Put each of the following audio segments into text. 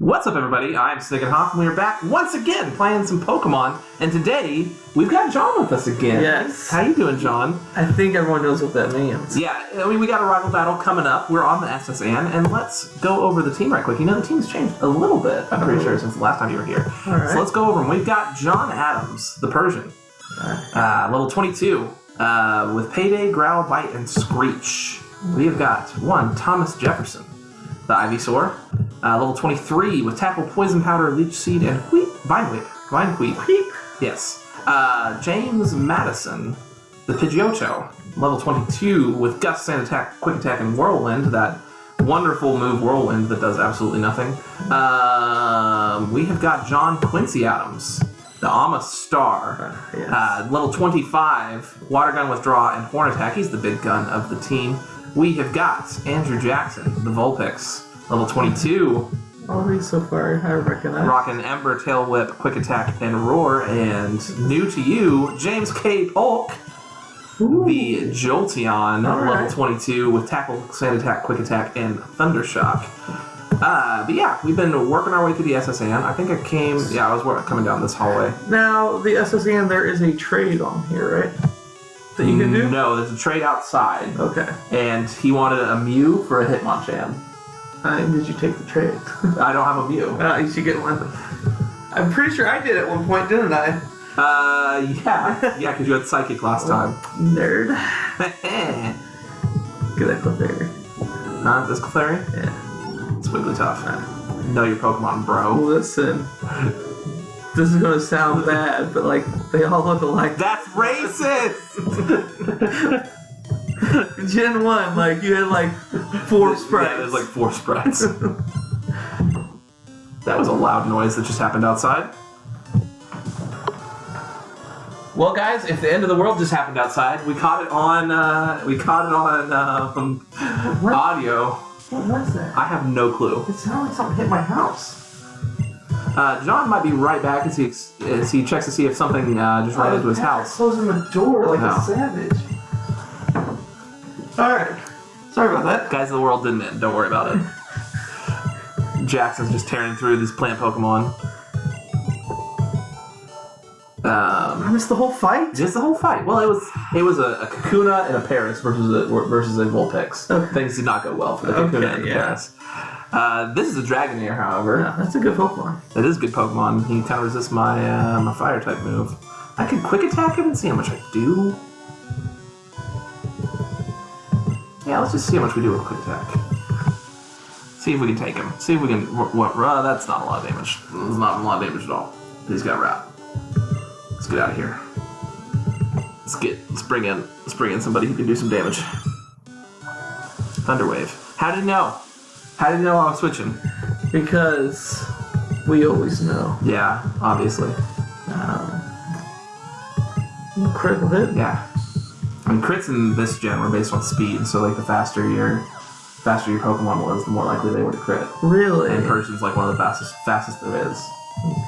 What's up, everybody? I'm Snickenhoff, and we are back once again playing some Pokemon. And today, we've got John with us again. Yes. How you doing, John? I think everyone knows what that means. Yeah, I mean, we got a rival battle coming up. We're on the SSN, and let's go over the team right quick. You know, the team's changed a little bit, I'm pretty sure, since the last time you were here. All right. So let's go over them. We've got John Adams, the Persian, level 22, with Payday, Growl, Bite, and Screech. We have got Thomas Jefferson, the Ivysaur, level 23 with Tackle, Poison Powder, Leech Seed, and Vine Whip. Yes. James Madison, the Pidgeotto, level 22 with Gust, Sand Attack, Quick Attack, and Whirlwind. That wonderful move, Whirlwind, that does absolutely nothing. We have got John Quincy Adams, the Amistar, Yes. level 25, Water Gun, Withdraw, and Horn Attack. He's the big gun of the team. We have got Andrew Jackson, the Vulpix, level 22. Already so far, I recognize. Rockin' Ember, Tail Whip, Quick Attack, and Roar. And new to you, James K. Polk, the Jolteon, level 22 with Tackle, Sand Attack, Quick Attack, and Thundershock. But yeah, we've been working our way through the SSN. I think I was coming down this hallway. Now, the SSN, there is a trade on here, right? That you can do? No, there's a trade outside. Okay. And he wanted a Mew for a Hitmonchan. Did you take the trade? I don't have a Mew. You should get one. I'm pretty sure I did at one point, didn't I? Yeah. Yeah, because you had Psychic last time. Nerd. Get that Clefairy. Huh? This Clefairy? Yeah. It's Wigglytuff. Know your Pokemon, bro. Listen. This is gonna sound bad, but like, they all look alike. That's racist! Gen 1, like, you had like 4 sprites. Yeah, there's like 4 sprites. That was a loud noise that just happened outside. Well, guys, if the end of the world just happened outside, we caught it on audio. What was that? I have no clue. It sounded like something hit my house. John might be right back as he checks to see if something just ran into his house. Closing the door like a savage. Alright. Sorry about that. Guys, the world didn't end. Don't worry about it. Jackson's just tearing through these plant Pokemon. I missed the whole fight? Just the whole fight. Well, it was a Kakuna and a Paris versus a Vulpix. Okay. Things did not go well for the Kakuna and the Paris. This is a Dragonair, however. Yeah, that's a good Pokemon. That is a good Pokemon. He kind of resists my my Fire type move. I could Quick Attack him and see how much I do. Yeah, let's just see how much we do with Quick Attack. See if we can take him. See if we can. That's not a lot of damage. That's not a lot of damage at all. He's got Wrap. Let's get out of here. Let's bring in somebody who can do some damage. Thunderwave. How did he know? How did you know I was switching? Because we always know. Yeah, obviously. Critical hit? Yeah. I mean, crits in this gen were based on speed, so like the faster your Pokemon was, the more likely they were to crit. Really? And Persian's like one of the fastest there is.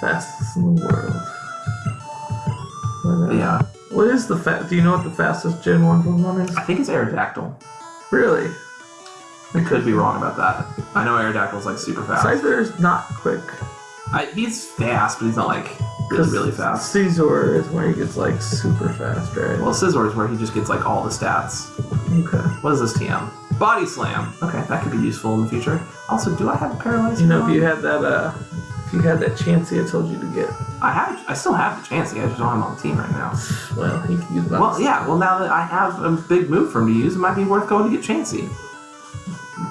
Fastest in the world. Yeah. What is do you know what the fastest Gen 1 Pokemon is? I think it's Aerodactyl. Really? I could be wrong about that. I know Aerodactyl's like super fast. Scyther's not quick. He's fast, but he's not like really fast. Scizor is where he gets like super fast, right? Well, Scizor is where he just gets like all the stats. Okay. What is this TM? Body Slam. Okay, that could be useful in the future. Also, do I have a Paralyzed? You know, if you had that Chansey I told you to get. I still have the Chansey. I just don't have him on the team right now. Well, he can use that. Well, yeah. Well, now that I have a big move for him to use, it might be worth going to get Chansey.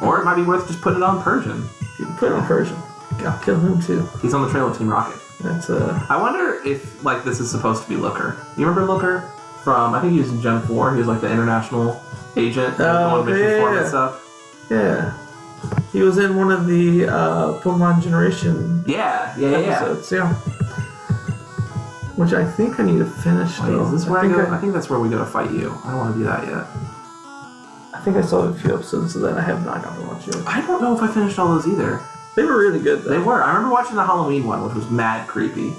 Or it might be worth just putting it on Persian. You can put it on Persian. I'll kill him too. He's on the trail of Team Rocket. That's I wonder if like this is supposed to be Looker. You remember Looker from? I think he was in Gen 4. He was like the international agent. Oh, yeah. And stuff. Yeah. He was in one of the Pokemon Generation episodes. Yeah. Which I think I need to finish. Wait, is this where I go? I think that's where we go to fight you. I don't want to do that yet. I think I saw a few episodes of that. I have not gotten to watch it. I don't know if I finished all those either. They were really good, though. They were. I remember watching the Halloween one, which was mad creepy.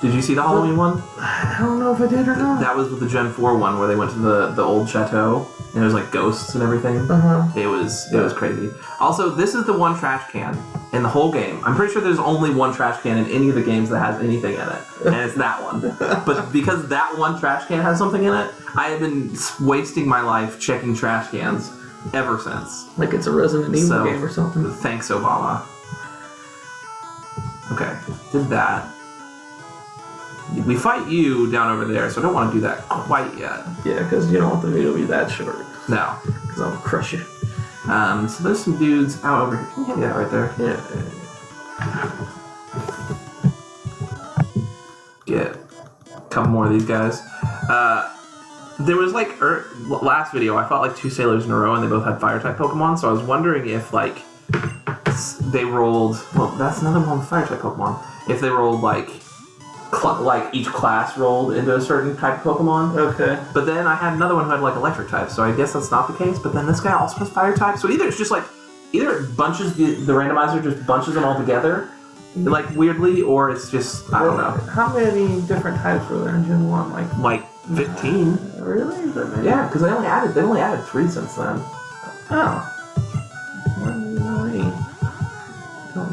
Did you see the Halloween one? I don't know if I did or not. That was with the Gen 4 one where they went to the old chateau and there was like ghosts and everything. Uh-huh. It was crazy. Also, this is the one trash can in the whole game. I'm pretty sure there's only one trash can in any of the games that has anything in it, and it's that one. But because that one trash can has something in it, I have been wasting my life checking trash cans ever since. Like it's a Resident Evil game or something. Thanks, Obama. Okay, did that. We fight you down over there, so I don't want to do that quite yet. Yeah, because you don't want the video to be that short. No. Because I'll crush you. So there's some dudes out over here. Can you hit me that right there? Yeah. Get a couple more of these guys. There was like last video, I fought like 2 sailors in a row, and they both had fire type Pokemon. So I was wondering if like they rolled. Well, that's another one with fire type Pokemon. If they rolled like each class rolled into a certain type of Pokemon. Okay. But then I had another one who had like electric type, so I guess that's not the case. But then this guy also has fire type, so either it's just like it bunches the randomizer just bunches them all together, like weirdly, or it's just I don't know. How many different types were there in Gen 1? Like 15. Really? Yeah, because they only added 3 since then. Oh.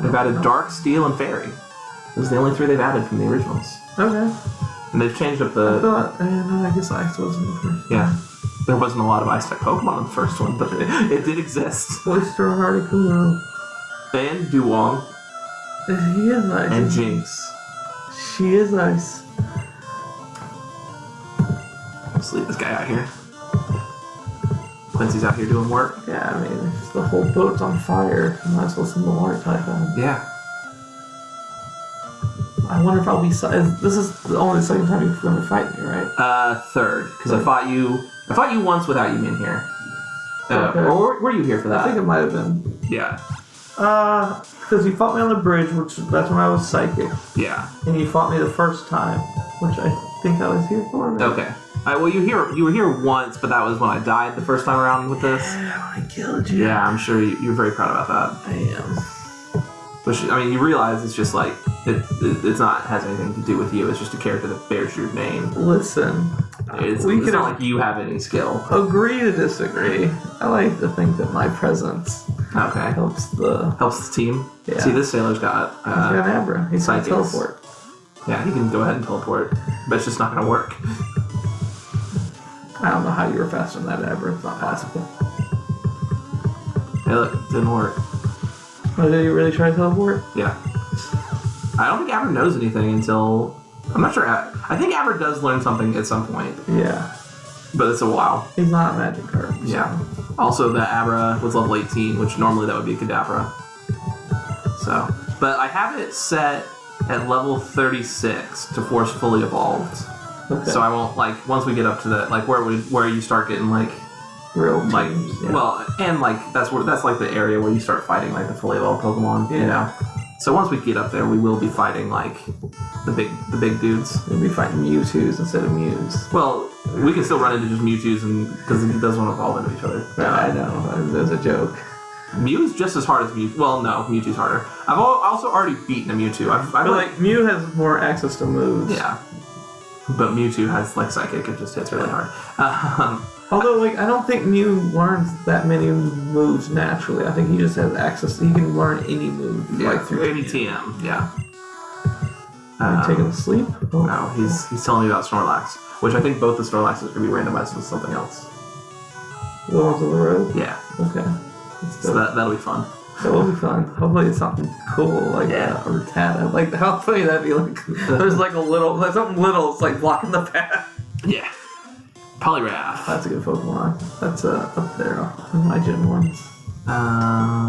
They've added Dark, Steel, and Fairy. Those are the only 3 they've added from the originals. Okay. And they've changed up the... I guess Ice wasn't the first. Yeah. There wasn't a lot of Ice-type Pokemon in the first one, but it did exist. Oyster, Hardicuno. And Duwong. He is nice. And Jinx. She is nice. Let's leave this guy out here. Quincy's out here doing work. Yeah, I mean, if the whole boat's on fire, you might as well send the water type on. Yeah. I wonder if I'll be... This is the only second time you're going to fight me, right? Third. Because I fought you once without you in here. Okay. Or were you here for that? I think it might have been. Yeah. Because you fought me on the bridge, that's when I was psychic. Yeah. And you fought me the first time, which I think I was here for. Maybe. Okay. Well, you were here once, but that was when I died the first time around with this. Yeah, when I killed you. Yeah, I'm sure you're very proud about that. I am. Which, I mean, you realize it's just like, it's not has anything to do with you, it's just a character that bears your name. Listen, it's not like you have any skill. Agree to disagree. I like to think that my presence helps the team. Yeah. See, this sailor's got... he's got Abra. He's got teleport. Yeah, he can go ahead and teleport, but it's just not going to work. I don't know how you were faster than that, Abra. It's not possible. Hey, look, it didn't work. Oh, did you really try to teleport? Yeah. I don't think Abra knows anything until... I'm not sure. I think Abra does learn something at some point. Yeah. But it's a while. He's not a magic card. So. Yeah. Also, the Abra was level 18, which normally that would be a Kadabra. So... But I have it set at level 36 to force fully evolved. Okay. So I won't, like, once we get up to the, like, where you start getting, like... Real like, teams, yeah. Well, and, like, that's like the area where you start fighting, like, the fully evolved Pokemon, you know? So once we get up there, we will be fighting, like, the big dudes. We'll be fighting Mewtwo's instead of Mews. Well, we can still run into just Mewtwo's, because it doesn't want to evolve into each other. Yeah, I know. There's a joke. Mew's just as hard as Mew. Well, no, Mewtwo's harder. I've also already beaten a Mewtwo. I feel like Mew has more access to moves. Yeah. But Mewtwo has, like, Psychic. It just hits really hard. Although, like, I don't think Mew learns that many moves naturally. I think he just has access. He can learn any move. Yeah, like through any TM. Yeah. Are you taking a sleep? Oh. No, he's telling me about Snorlax, which I think both the Snorlaxes are going to be randomized with something else. The ones on the road? Yeah. Okay. So that'll be fun. That will be fun. Hopefully it's something cool, like a Rattata. Like, how funny that'd be, like, there's like something little, it's like blocking the path. Yeah. Poliwrath. That's a good Pokemon. That's up there in my Gen 1s. I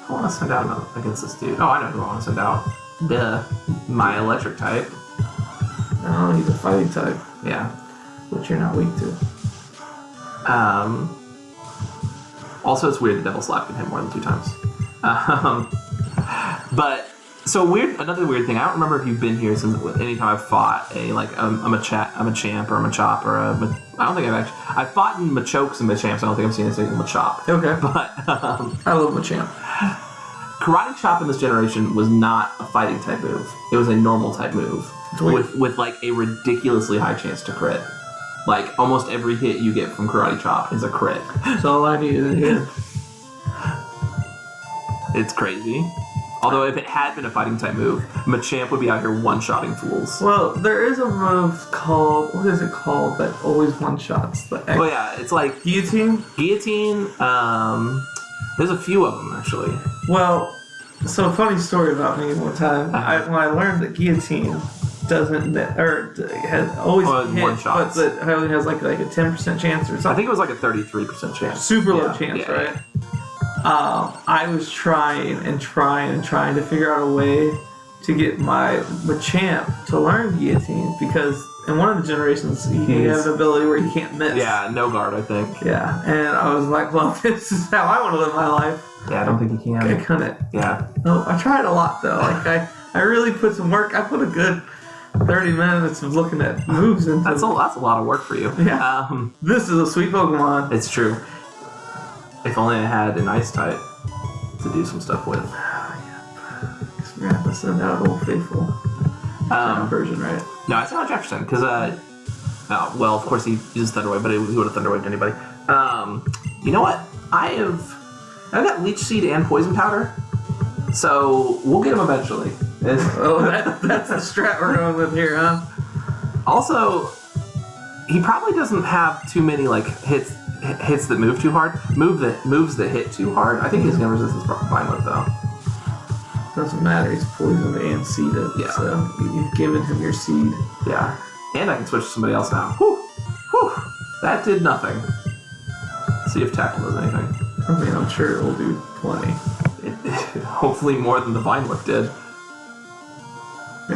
want to send out against this dude. Oh, I know who I want to send out. Duh. My electric type. Oh, he's a fighting type. Yeah. Which you're not weak to. Also, it's weird the Devil Slap can hit more than 2 times. But... So another weird thing. I don't remember if you've been here since anytime I've fought a Machamp or a Machop or I don't think I've fought in Machokes and Machamps. I don't think I've seen a single Machop. Okay. But I love Machamp. Karate Chop in this generation was not a fighting type move. It was a normal type move with like a ridiculously high chance to crit. Like almost every hit you get from Karate Chop is a crit. That's all I needed to hear. It's crazy. Although if it had been a fighting type move, Machamp would be out here one-shotting fools. Well, there is a move called, what is it called, that always one-shots the X? Oh yeah, it's like... Guillotine? Guillotine, there's a few of them actually. Well, so funny story about me one time. When I learned that Guillotine doesn't, or has always hit, one shots. but it only has like a 10% chance or something. I think it was like a 33% chance. Super low chance, right? I was trying to figure out a way to get my Machamp to learn Guillotine because in one of the generations he has an ability where he can't miss. Yeah, no guard, I think. Yeah, and I was like, well, this is how I want to live my life. Yeah, I don't think you can. I couldn't. Yeah. No, I tried a lot though. Like I really put some work. I put a good 30 minutes of looking at moves into that's a lot of work for you. Yeah. This is a sweet Pokemon. It's true. If only I had an ice type to do some stuff with. We're gonna have to send out Old Faithful version, right? No, I sent out Jefferson because well, of course he uses Thunder Wave, but he would have Thunder Waved anybody. You know what? I've got Leech Seed and Poison Powder, so we'll get him eventually. Oh, that's the strat we're going with here, huh? Also, he probably doesn't have too many like hits that move too hard. Moves that hit too hard. I think he's gonna resist this Vine Whip though. Doesn't matter. He's poisoned and seeded. Yeah. So you've given him your seed. Yeah. And I can switch to somebody else now. Whew. Whew. That did nothing. See if Tackle does anything. I mean, I'm sure it will do plenty. Hopefully more than the Vine Whip did.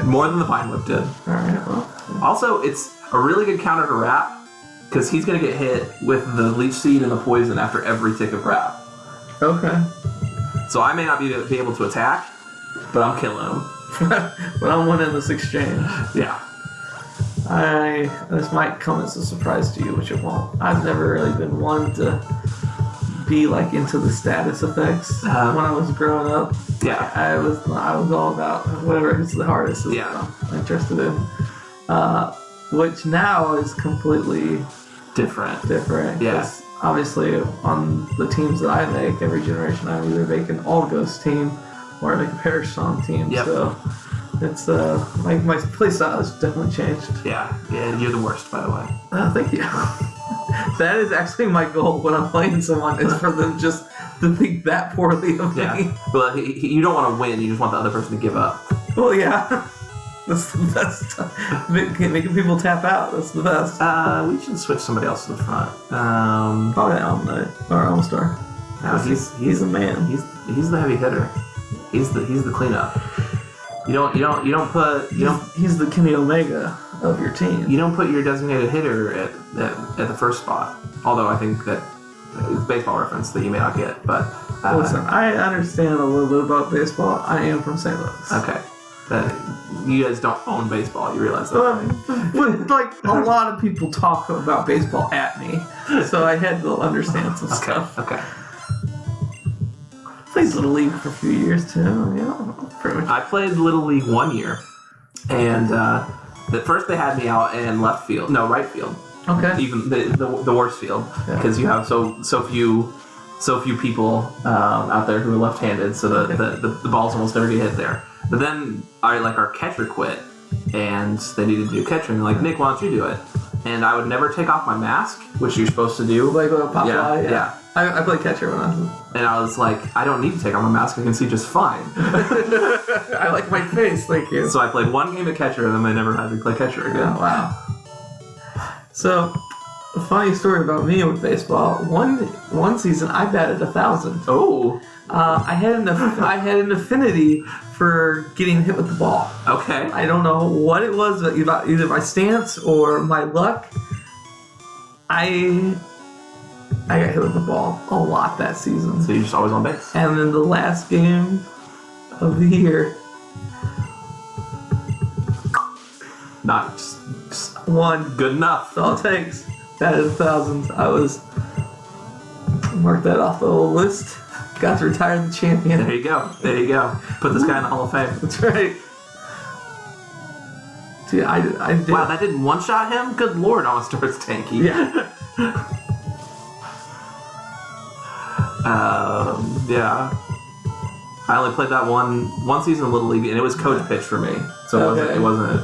More than the Vine Whip did. Alright, well. Also, it's a really good counter to Wrap, because he's going to get hit with the Leech Seed and the Poison after every tick of Wrap. Okay. So I may not be able to attack, but I'm killing him. But I'm winning this exchange. Yeah. This might come as a surprise to you, which it won't. I've never really been one to be like into the status effects when I was growing up. Yeah. I was all about whatever hits the hardest is what I'm interested in. Which now is completely different. Yeah. Obviously, on the teams that I make, every generation I either make an all ghost team or I make a Perish Song team. Yep. So it's my playstyle has definitely changed. Yeah, you're the worst, by the way. Thank you. That is actually my goal when I'm playing someone is for them just to think that poorly of me. Yeah. Well, you don't want to win. You just want the other person to give up. Well, yeah. That's the best. Making people tap out. That's the best. We should switch somebody else to the front. Probably Almond or Almastar. No, he's a man. He's the heavy hitter. He's the cleanup. You don't put. He's the Kenny Omega of your team. You don't put your designated hitter at the first spot. Although I think that it's baseball reference that you may not get. But listen, I understand a little bit about baseball. I am from St. Louis. Okay. You guys don't own baseball, you realize that, right? But like a lot of people talk about baseball at me, so I had to understand some stuff. Okay. Played Little League for a few years too. Pretty much. I played Little League 1 year, and at first they had me out in right field. Okay. Even the worst field, because you have so few people out there who are left-handed, so the balls almost never get hit there. But then our catcher quit, and they needed to do catcher, and they're like, Nick, why don't you do it? And I would never take off my mask, which you're supposed to do. Like a pop fly? Yeah. I played catcher when I was... And I was like, I don't need to take off my mask, I can see just fine. I like my face, thank you. So I played one game of catcher, and then I never had to play catcher again. Oh, wow. So, a funny story about me with baseball. One season, I batted 1,000. Oh. I had an affinity for getting hit with the ball. Okay. I don't know what it was, but either my stance or my luck. I got hit with the ball a lot that season. So you're just always on base. And then the last game of the year, not just one. Good enough. That's all it takes. Batted 1,000. I was marked that off the old list. Got to retire the champion. There you go. Put this guy in the Hall of Fame. That's right. Dude, I did. Wow, that didn't one-shot him? Good lord, Almastar's tanky. Yeah. Yeah. I only played that one season of Little League, and it was coach pitch for me. So it wasn't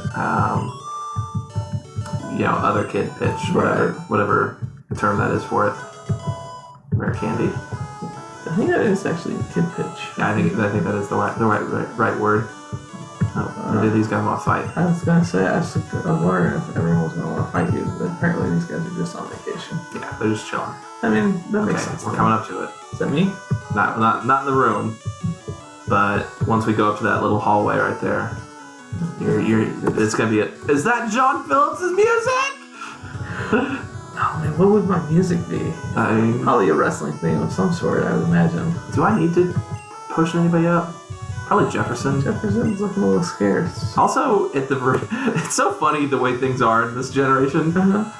other kid pitch, whatever term that is for it. Rare candy. I think that is actually kid pitch. Yeah, I think that is the right word. Oh, did these guys want to fight? I was gonna say, I was wondering if everyone was gonna want to fight you, but apparently these guys are just on vacation. Yeah, they're just chilling. I mean, that makes sense. We're coming up to it. Is that me? Not in the room, but once we go up to that little hallway right there, it's gonna be it. Is that John Phillips' music? Oh man, what would my music be? Probably a wrestling theme of some sort, I would imagine. Do I need to push anybody up? Probably Jefferson. Jefferson's looking a little scared. Also, it's so funny the way things are in this generation.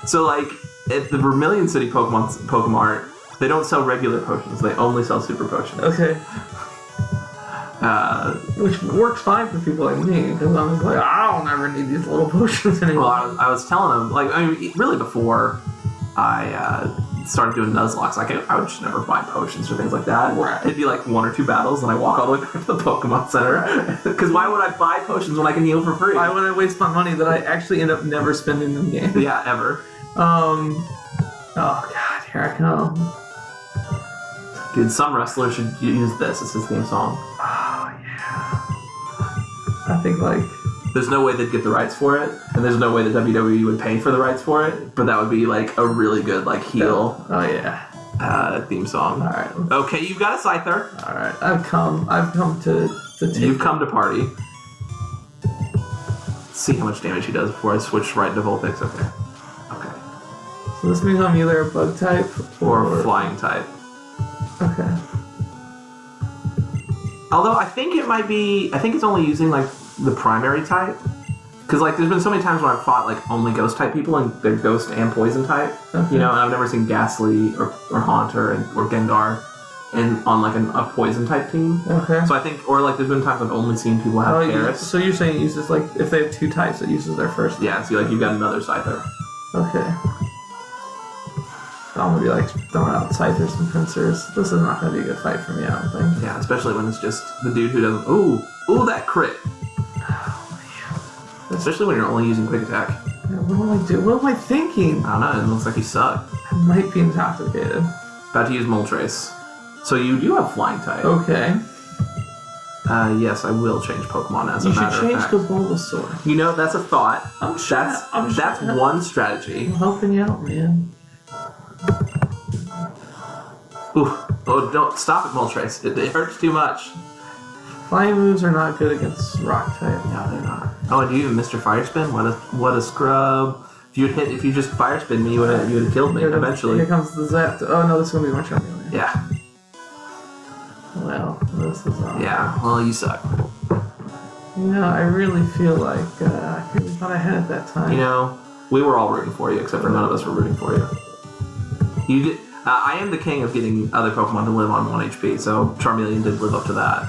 So, like, at the Vermilion City Pokemon Mart, they don't sell regular potions. They only sell super potions. Okay. Which works fine for people like me, because I'm just like, I don't ever need these little potions anymore. Well, I was telling them, like, I mean, really before I started doing Nuzlocke, like, I would just never buy potions or things like that. Right. It'd be like 1 or 2 battles, and I walk all the way back to the Pokemon Center. Because why would I buy potions when I can heal for free? Why would I waste my money that I actually end up never spending in the game? Yeah, ever. Oh god, here I come. Dude, some wrestler should use this as his theme song. Oh yeah. I think like there's no way they'd get the rights for it, and there's no way that WWE would pay for the rights for it, but that would be like a really good like heel theme song. Alright. Okay, you've got a Scyther. Alright. I've come to take You've come to party. Let's see how much damage he does before I switch right into Vulpix. Okay. So this means I'm either a bug type or flying type. Okay. Although I think it's only using like the primary type. Because like there's been so many times where I've fought like only ghost type people and they're ghost and poison type. Okay. You know, and I've never seen Ghastly or Haunter or Gengar on like a poison type team. Okay. So I think, or like there's been times I've only seen people have Paris. So you're saying it uses like, if they have 2 types, it uses their first? Yeah, so like you've got another Scyther. Okay. I'm gonna be like throwing out Scythers and Pincers. This is not gonna be a good fight for me, I don't think. Yeah, especially when it's just the dude who doesn't. Ooh, that crit. Especially when you're only using quick attack. Yeah, what am I doing? What am I thinking? I don't know. It looks like you suck. I might be intoxicated. About to use Moltres. So you do have flying type. Okay. Yes, I will change Pokemon as a matter of fact. You should change to Bulbasaur. You know, that's a thought. That's one strategy. I'm helping you out, man. Ooh. Oh, don't stop it, Moltres. It hurts too much. Flying moves are not good against rock type. No, they're not. Oh, and you even Mr. Fire Spin? What a scrub. If you just Fire Spin me, you would have killed me eventually. Here comes the Zap. Oh no, this is gonna be more Charmeleon. Yeah. Well, this is yeah, well, you suck. You know, I really feel like I really thought I had it that time. You know, we were all rooting for you, except for none of us were rooting for you. You did. I am the king of getting other Pokemon to live on 1 HP, so Charmeleon did live up to that.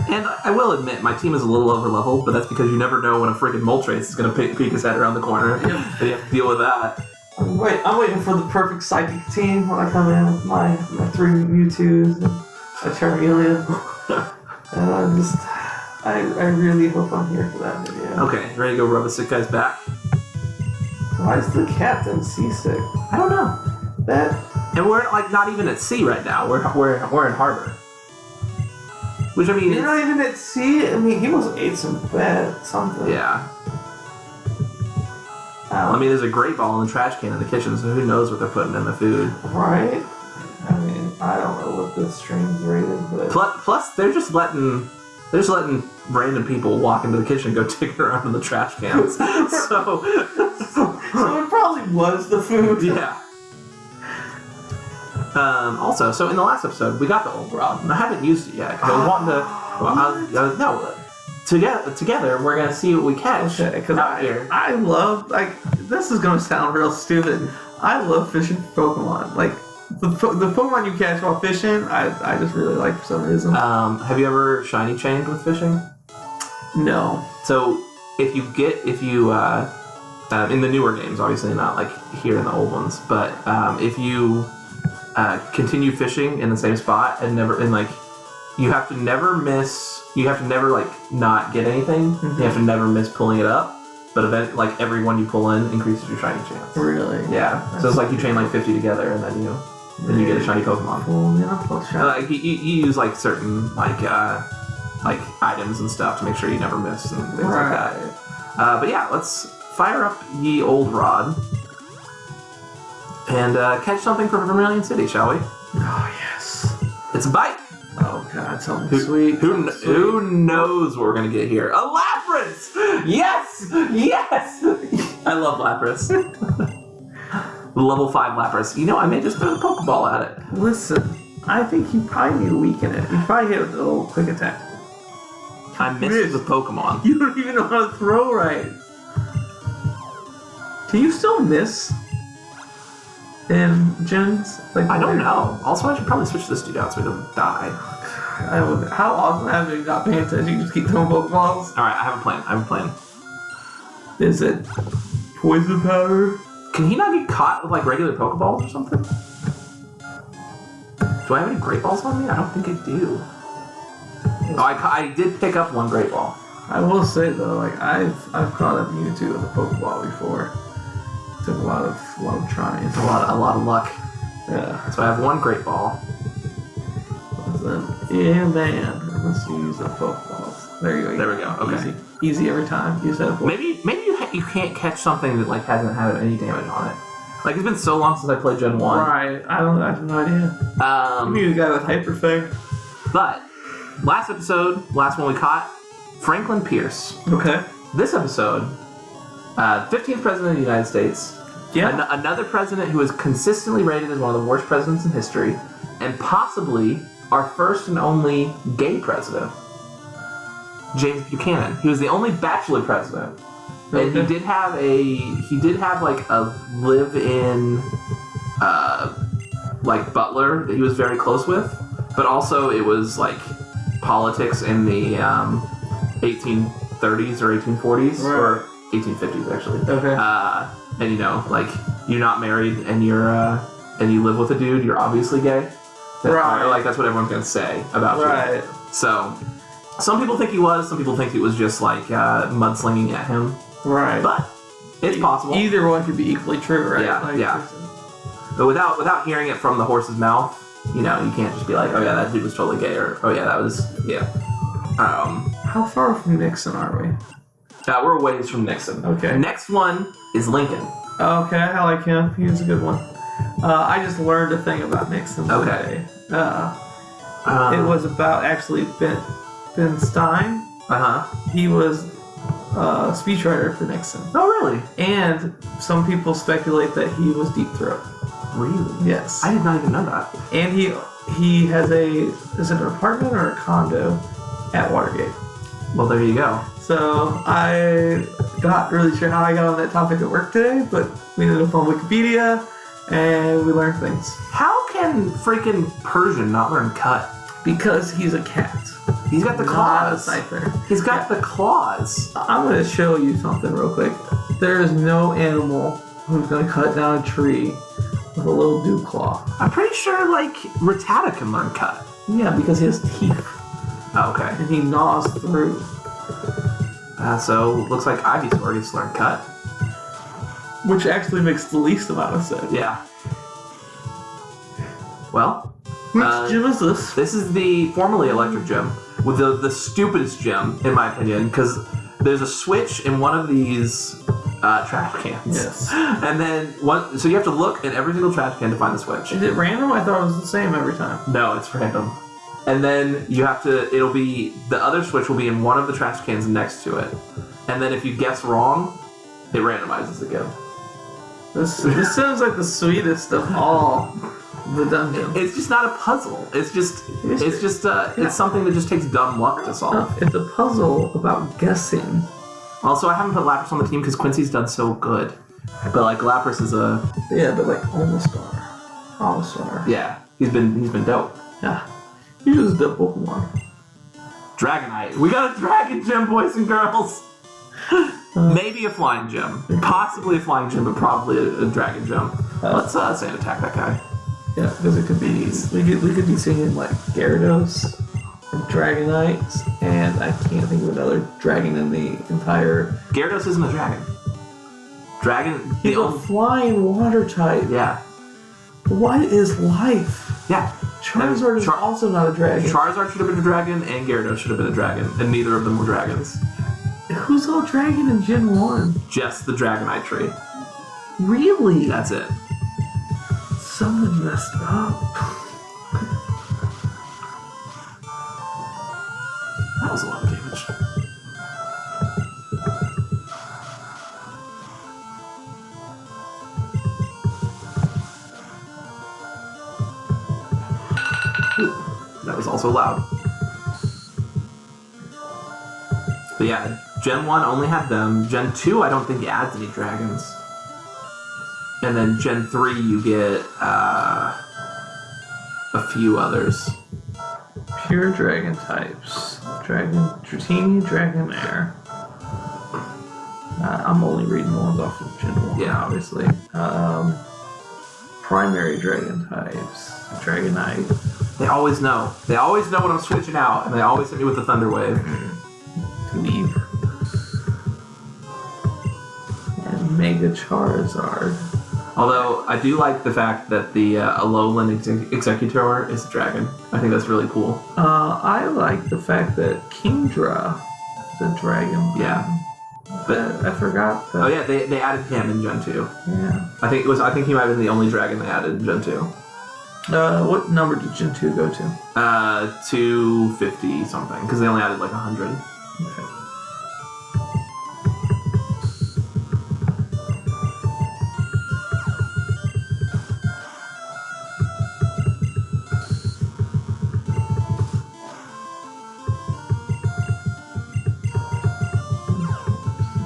And I will admit, my team is a little over-leveled, but that's because you never know when a freaking Moltres is going to peek his head around the corner, and you have to deal with that. I'm waiting for the perfect Psychic team when I come in with my 3 Mewtwo's and a Charmeleon. And I really hope I'm here for that video. Okay, ready to go rub a sick guy's back? Why is the captain seasick? I don't know. And we're like not even at sea right now. We're in harbor. Which I mean, you're not even at sea. I mean, he must have ate some bad something. Yeah. I mean, there's a great ball in the trash can in the kitchen, so who knows what they're putting in the food? Right. I mean, I don't know what this stream's rated, but plus they're just letting random people walk into the kitchen and go digging around in the trash cans. so it probably was the food. Yeah. Also, so in the last episode, we got the old rod, and I haven't used it yet because I was wanting to. Together, we're gonna see what we catch. Okay, because I love this is gonna sound real stupid. I love fishing for Pokemon. Like the Pokemon you catch while fishing, I just really like for some reason. Have you ever shiny chained with fishing? No. So if you in the newer games, obviously not like here in the old ones, but if you continue fishing in the same spot and you have to never miss. You have to never like not get anything. Mm-hmm. You have to never miss pulling it up. But like every one you pull in increases your shiny chance. Really? Yeah. So it's like you chain like 50 together, and then you get a shiny Pokemon. Well, yeah, well, Like you use like certain like items and stuff to make sure you never miss and things like that. But yeah, let's fire up ye old rod and catch something from Vermilion City, shall we? Oh yes. It's a bite. Oh god, something sweet. Who knows what we're gonna get here? A Lapras! Yes! Yes! I love Lapras. Level 5 Lapras. You know, I may just throw the Pokeball at it. Listen, I think you probably need to weaken it. You probably hit it with a little quick attack. I missed the Pokemon. You don't even know how to throw right. Can you still miss in gens? Like, I don't know. Also, I should probably switch this dude out so he doesn't die. How often have you not paying attention? You just keep throwing Pokeballs? Alright, I have a plan. Is it poison powder? Can he not get caught with like regular Pokeballs or something? Do I have any Great Balls on me? I don't think I do. Oh, I did pick up one Great Ball. I will say though, like I've caught up Mewtwo with a Pokeball before. Took a lot of trying. A lot of luck. Yeah. So I have one Great Ball. Yeah, man. Let's use the Pokeballs. There you go. There we go. Okay. Easy every time. Use that. Maybe you can't catch something that like hasn't had any damage on it. Like it's been so long since I played Gen 1. Right. I have no idea. Maybe the guy with Hyper Fang. But last one we caught, Franklin Pierce. Okay. This episode, 15th president of the United States. Yeah. Another president who is consistently rated as one of the worst presidents in history, and possibly our first and only gay president, James Buchanan. He was the only bachelor president, and he did have like a live-in like butler that he was very close with, but also it was like politics in the 1830s or 1840s or 1850s actually. Okay. And you know, like you're not married and and you live with a dude, you're obviously gay. Right. Like that's what everyone's gonna say about you. Right. So some people think he was, some people think it was just like mudslinging at him. Right. But it's possible. Either one could be equally true, right? Yeah, like, yeah. But without hearing it from the horse's mouth, you know, you can't just be like, oh yeah, that dude was totally gay, or oh yeah, that was How far from Nixon are we? We're a ways from Nixon. Okay. Next one is Lincoln. Okay, I like him. He was a good one. I just learned a thing about Nixon today. It was about actually Ben Stein. He was a speechwriter for Nixon. Oh, really? And some people speculate that he was Deep Throat. Really? Yes. I did not even know that. And he has is it an apartment or a condo at Watergate? Well, there you go. So I not really sure how I got on that topic at work today, but we ended up on Wikipedia and we learned things. How can freaking Persian not learn cut? Because he's a cat. He's got the claws. Not a Scyther. He's got the claws. I'm going to show you something real quick. There is no animal who's going to cut down a tree with a little dew claw. I'm pretty sure, like, Rattata can learn cut. Yeah, because he has teeth. Oh, okay. And he gnaws through. So, looks like Ivysaur gets to learn cut. Which actually makes the least amount of sense. Yeah. Well... Which gym is this? This is the formerly electric gym, with the stupidest gym, in my opinion, because there's a switch in one of these trash cans. Yes. And then, so you have to look at every single trash can to find the switch. Is it random? I thought it was the same every time. No, it's random. And then you have to, the other switch will be in one of the trash cans next to it. And then if you guess wrong, it randomizes again. This sounds like the sweetest of all the dungeon. It's just not a puzzle. It's something that just takes dumb luck to solve. It's a puzzle about guessing. Also, I haven't put Lapras on the team because Quincy's done so good. But like Lapras is a... Yeah, but like Almastar. Yeah, he's been dope. Yeah. He was a dope Pokemon. Dragonite. We got a Dragon Gym, boys and girls! Maybe a Flying Gym. Possibly a Flying Gym, but probably a Dragon Gym. Let's sand attack that guy. Yeah, because it could be... We could be singing like Gyarados Dragonites, and I can't think of another dragon in the entire... Gyarados isn't a dragon. He's a flying water type. Yeah. What is life? Yeah. Charizard is also not a dragon. Charizard should have been a dragon, and Gyarados should have been a dragon, and neither of them were dragons. Who's all dragon in Gen 1? Just the Dragonite tree. Really? That's it. Someone messed up. That was a lot of damage. That was also loud. But yeah, Gen 1 only had them. Gen 2, I don't think adds any dragons. And then Gen 3, you get a few others. Pure dragon types. Dratini, Dragonair. I'm only reading the ones off of Gen 1, Yeah. obviously. Primary dragon types. Dragonite. They always know. They always know when I'm switching out, and they always hit me with the Thunder Wave. Leave. And Mega Charizard. Although, I do like the fact that the Alolan Executor is a dragon. I think that's really cool. I like the fact that Kingdra is a dragon. Yeah. But I forgot that. oh yeah, they added him in Gen 2. Yeah. I think he might have been the only dragon they added in Gen 2. What number did Gen 2 go to? 250 something, because they only added like 100. Okay.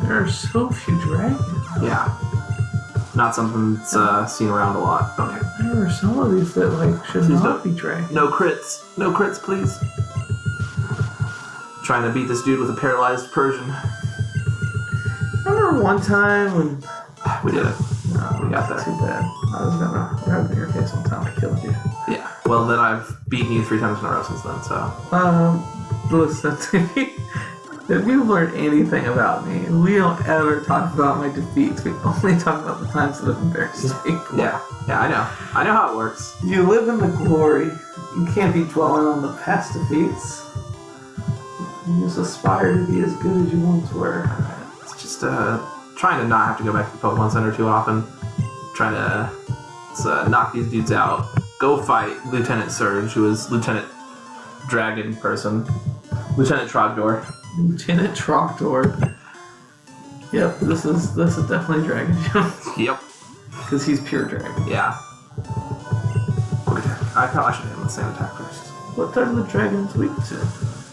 There are so few dragons. Yeah. Not something that's seen around a lot. Okay. There are some of these that should Please not don't. be dragons. No crits. No crits, please. Trying to beat this dude with a paralyzed Persian. I remember one time when... We did it. No, We got there. too bad. I was gonna grab your face one time I killed you. Yeah. Well, then I've beaten you 3 times in a row since then, so... Listen, if you've learned anything about me, we don't ever talk about my defeats. We only talk about the times that have embarrassed people. Yeah. Yeah, I know. I know how it works. You live in the glory. You can't be dwelling on the past defeats. You just aspire to be as good as you once were. It's just trying to not have to go back to the Pokemon Center too often. Trying to knock these dudes out. Go fight Lieutenant Surge, who is Lieutenant Dragon person. Lieutenant Trogdor. Lieutenant Trogdor. Yep, this is definitely Dragon Jump. Yep. Because he's pure dragon. Yeah. Quick attack. I probably should hit him with sand attack first. What type of the dragon's weak to?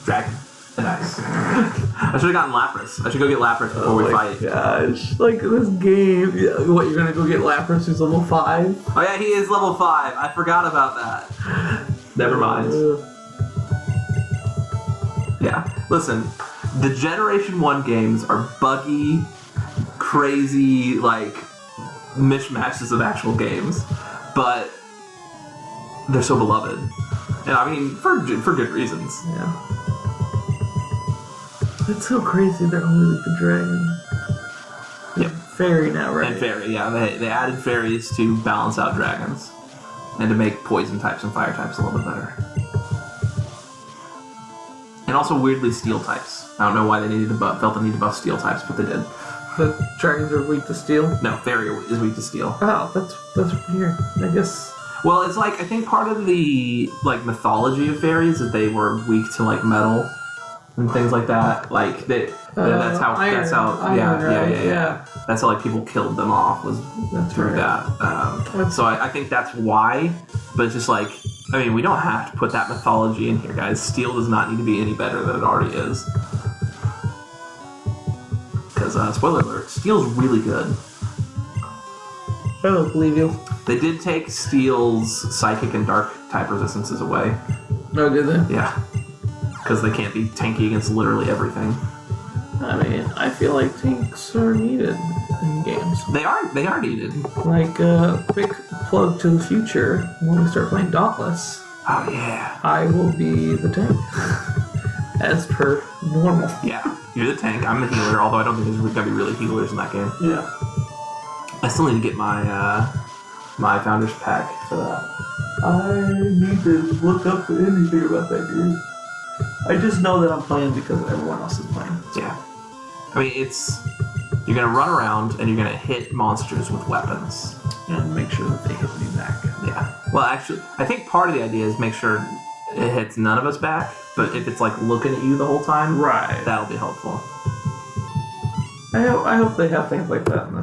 Dragon. Nice. I should have gotten Lapras. I should go get Lapras before we fight. Gosh, like this game. What, you're gonna go get Lapras who's level 5? Oh yeah, he is level 5. I forgot about that. Never mind. Yeah. Listen, the Generation 1 games are buggy, crazy, like, mishmashes of actual games, but they're so beloved. And I mean, for good reasons. Yeah. It's so crazy they're only the dragon. Yep. Fairy now, right? And fairy, yeah. They added fairies to balance out dragons. And to make poison types and fire types a little bit better. And also weirdly steel types. I don't know why they felt the need to buff steel types, but they did. The dragons are weak to steel? No, fairy is weak to steel. Oh, that's weird. I guess. Well, it's like, I think part of the like mythology of fairies is that they were weak to like metal and things like that. Like that's how iron, that's how iron, yeah. That's how like people killed them off was through that. So I think that's why. But it's just like, I mean, we don't have to put that mythology in here, guys. Steel does not need to be any better than it already is. Because spoiler alert, Steel's really good. I don't believe you. They did take Steel's psychic and dark type resistances away. No, did they? Yeah. Because they can't be tanky against literally everything. I mean, I feel like tanks are needed in games. They are needed. Like, quick plug to the future. When we start playing Dauntless, Oh yeah. I will be the tank. As per normal. Yeah, you're the tank. I'm the healer. Although I don't think there's gonna be really healers in that game. Yeah. I still need to get my my founder's pack for that. I need to look up anything about that game. I just know that I'm playing because everyone else is playing. Yeah. I mean, you're gonna run around and you're gonna hit monsters with weapons. And make sure that they hit me back. Yeah. Well, actually, I think part of the idea is make sure it hits none of us back. But if it's like looking at you the whole time, right, that'll be helpful. I hope they have things like that in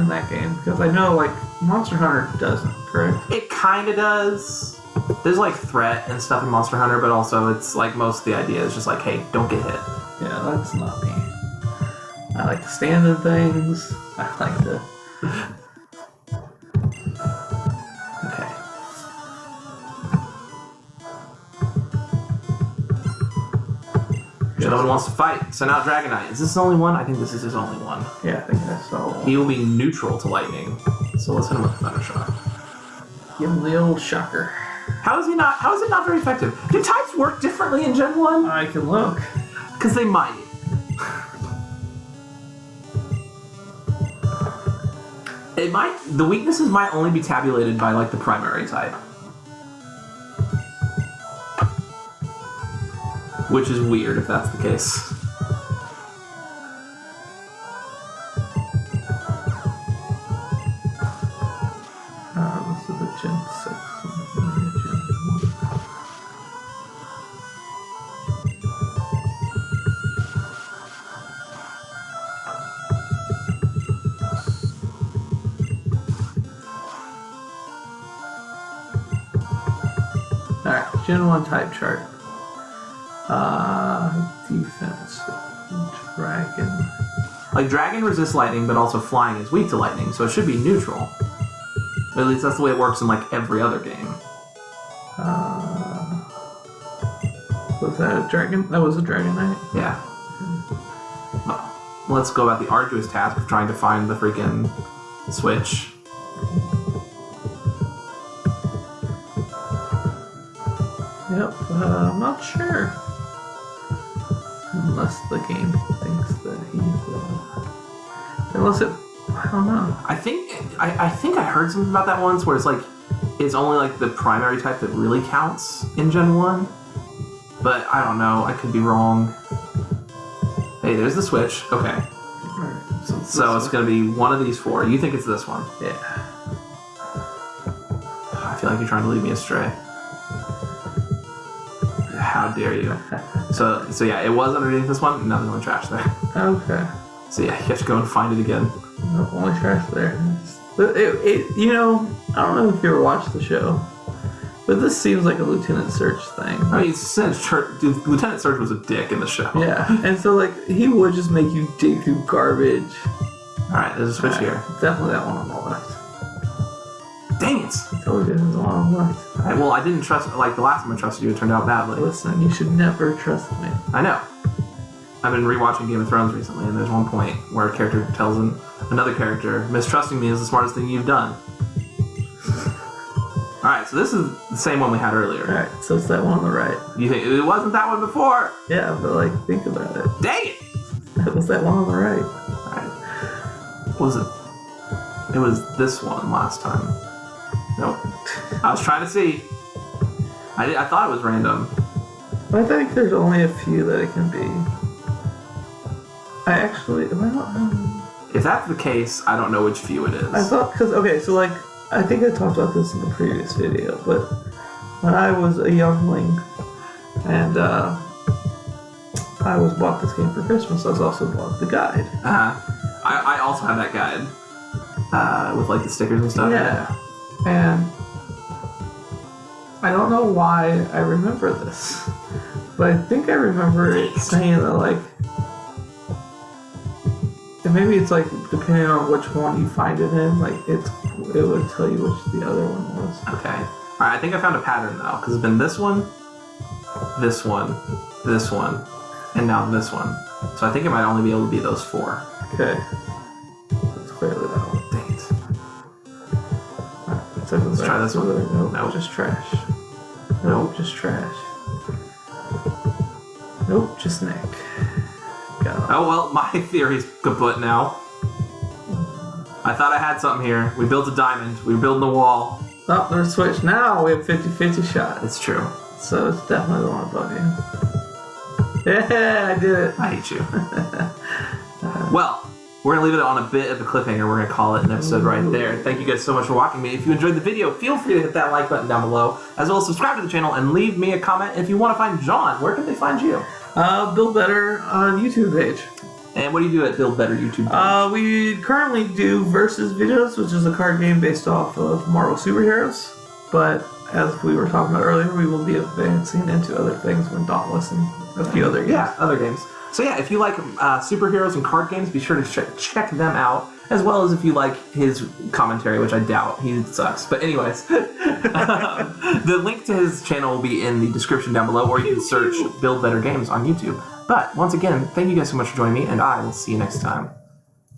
that game, because I know like Monster Hunter doesn't, correct? It kind of does. There's like threat and stuff in Monster Hunter, but also it's like most of the idea is just like, hey, don't get hit. Yeah, that's not me. I like to stand in things. I like to. Okay. No one wants to fight. Send out Dragonite. Is this his only one? I think this is his only one. Yeah, I think that's so. He will be neutral to lightning. So let's hit him with Thunder Shock. Give him the old shocker. How is it not very effective? Do types work differently in Gen 1? I can look. Because they might. The weaknesses might only be tabulated by like the primary type. Which is weird if that's the case. This is a Gen 6. Alright, Gen 1 type chart. Defense. Dragon. Like, Dragon resists lightning, but also flying is weak to lightning, so it should be neutral. At least that's the way it works in, like, every other game. Was that a dragon? That was a Dragonite? Yeah. Well, let's go about the arduous task of trying to find the freaking switch. Yep, I'm not sure. Unless the game thinks that he's unless it, I don't know. I think I heard something about that once where it's like it's only like the primary type that really counts in Gen 1. But I don't know, I could be wrong. Hey, there's the switch. Okay. Alright, So it's gonna be one of these four. You think it's this one? Yeah. I feel like you're trying to lead me astray. How dare you? So yeah, it was underneath this one. Now there's only trash there. Okay. So yeah, you have to go and find it again. No, only trash there. You know, I don't know if you ever watched the show, but this seems like a Lieutenant Surge thing. I mean, Lieutenant Surge was a dick in the show. Yeah, and so like he would just make you dig through garbage. All right, there's a switch here. Definitely that one on the left. Dang it! I told you there's one on the left. Well, I didn't trust. Like the last time I trusted you, it turned out badly. Listen, you should never trust me. I know. I've been rewatching Game of Thrones recently, and there's one point where a character tells another character, "Mistrusting me is the smartest thing you've done." All right, so this is the same one we had earlier. All right, so it's that one on the right. You think it wasn't that one before? Yeah, but like think about it. Dang it! It was that one on the right. All right. What was it? It was this one last time. Nope. I was trying to see. I thought it was random. I think there's only a few that it can be. I actually, If that's the case, I don't know which few it is. I thought, because, okay, so like, I think I talked about this in the previous video, but when I was a youngling and I was bought this game for Christmas, I was also bought the guide. I also had that guide with like the stickers and stuff. Yeah. And I don't know why I remember this, but I think I remember it saying that like, and maybe it's like depending on which one you find it in, like it would tell you which the other one was. Okay. All right. I think I found a pattern though, because it's been this one, this one, this one, and now this one. So I think it might only be able to be those four. Okay. That's clearly that one. Dang it. Alright, so let's try this one. Nope, Nope. Just trash. Nope. Just trash. Nope, just Nick. Oh, well, my theory's kaput now. I thought I had something here. We built a diamond. We were building a wall. Oh, there's switch. Now we have 50-50 shot. It's true. So it's definitely the one above you. Yeah, I did it. I hate you. Well, we're going to leave it on a bit of a cliffhanger. We're going to call it an episode right there. Thank you guys so much for watching me. If you enjoyed the video, feel free to hit that like button down below, as well as subscribe to the channel and leave me a comment. If you want to find John, where can they find you? Build Better on YouTube page. And what do you do at Build Better YouTube page? We currently do Versus videos, which is a card game based off of Marvel superheroes. But as we were talking about earlier, we will be advancing into other things when Dauntless and a few other games. Yeah, other games. So yeah, if you like superheroes and card games, be sure to check them out, as well as if you like his commentary, which I doubt. He sucks. But anyways, the link to his channel will be in the description down below, or you can search Build Better Games on YouTube. But once again, thank you guys so much for joining me, and I will see you next time.